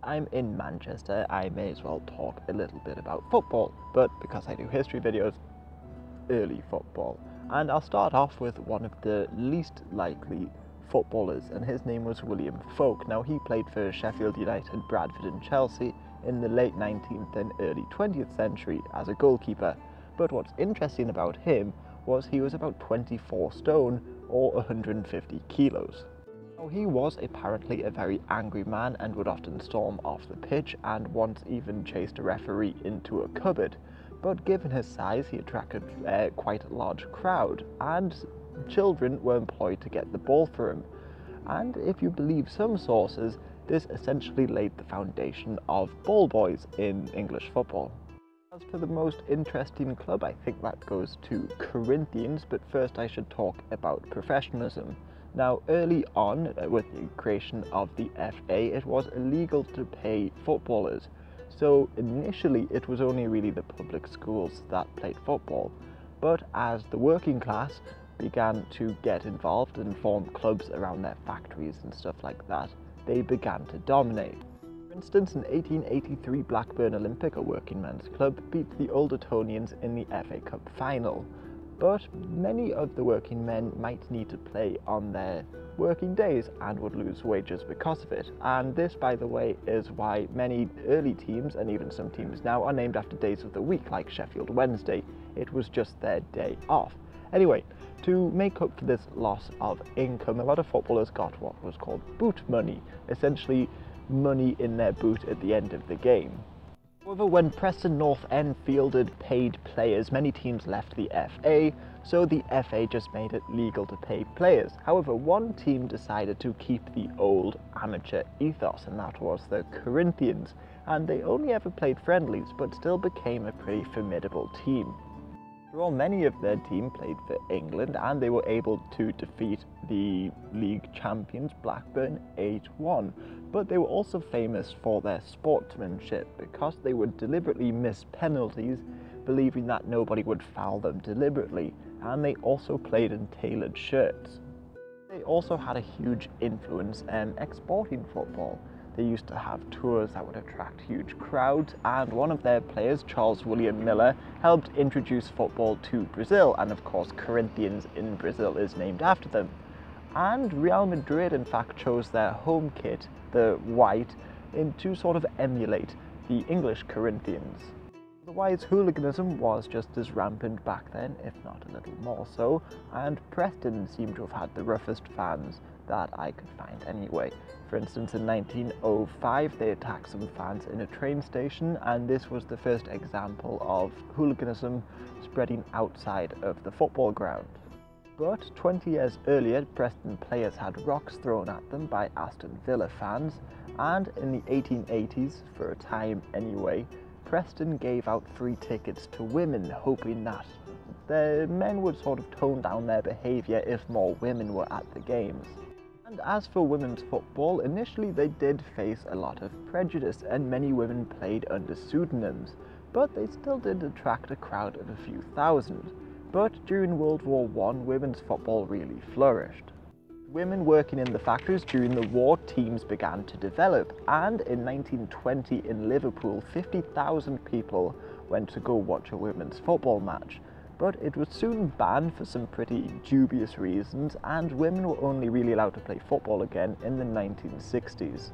I'm in Manchester, I may as well talk a little bit about football, but because I do history videos, early football. And I'll start off with one of the least likely footballers, and his name was William Folk. Now, he played for Sheffield United, Bradford and Chelsea in the late 19th and early 20th century as a goalkeeper. But what's interesting about him was he was about 24 stone or 150 kilos. Now, he was apparently a very angry man and would often storm off the pitch and once even chased a referee into a cupboard. But given his size, he attracted quite a large crowd, and children were employed to get the ball for him. And if you believe some sources, this essentially laid the foundation of ball boys in English football. As for the most interesting club, I think that goes to Corinthians, but first I should talk about professionalism. Now, early on, with the creation of the FA, it was illegal to pay footballers. So initially it was only really the public schools that played football, but as the working class began to get involved and form clubs around their factories and stuff like that, they began to dominate. For instance, in 1883, Blackburn Olympic, a working men's club, beat the Old Etonians in the FA Cup final. But many of the working men might need to play on their working days and would lose wages because of it. And this, by the way, is why many early teams, and even some teams now, are named after days of the week, like Sheffield Wednesday. It was just their day off. Anyway, to make up for this loss of income, a lot of footballers got what was called boot money, essentially money in their boot at the end of the game. However, when Preston North End fielded paid players, many teams left the FA, so the FA just made it legal to pay players. However, one team decided to keep the old amateur ethos, and that was the Corinthians, and they only ever played friendlies, but still became a pretty formidable team. After all, many of their team played for England, and they were able to defeat the league champions Blackburn 8-1. But they were also famous for their sportsmanship, because they would deliberately miss penalties, believing that nobody would foul them deliberately, and they also played in tailored shirts. They also had a huge influence in exporting football. They used to have tours that would attract huge crowds, and one of their players, Charles William Miller, helped introduce football to Brazil, and of course Corinthians in Brazil is named after them. And Real Madrid in fact chose their home kit, the white, to sort of emulate the English Corinthians. Otherwise, hooliganism was just as rampant back then, if not a little more so, and Preston seemed to have had the roughest fans that I could find anyway. For instance, in 1905 they attacked some fans in a train station, and this was the first example of hooliganism spreading outside of the football ground. But 20 years earlier, Preston players had rocks thrown at them by Aston Villa fans, and in the 1880s, for a time anyway, Preston gave out free tickets to women, hoping that the men would sort of tone down their behaviour if more women were at the games. And as for women's football, initially they did face a lot of prejudice, and many women played under pseudonyms, but they still did attract a crowd of a few thousand. But during World War I, women's football really flourished. Women working in the factories during the war, teams began to develop, and in 1920 in Liverpool, 50,000 people went to go watch a women's football match. But it was soon banned for some pretty dubious reasons, and women were only really allowed to play football again in the 1960s.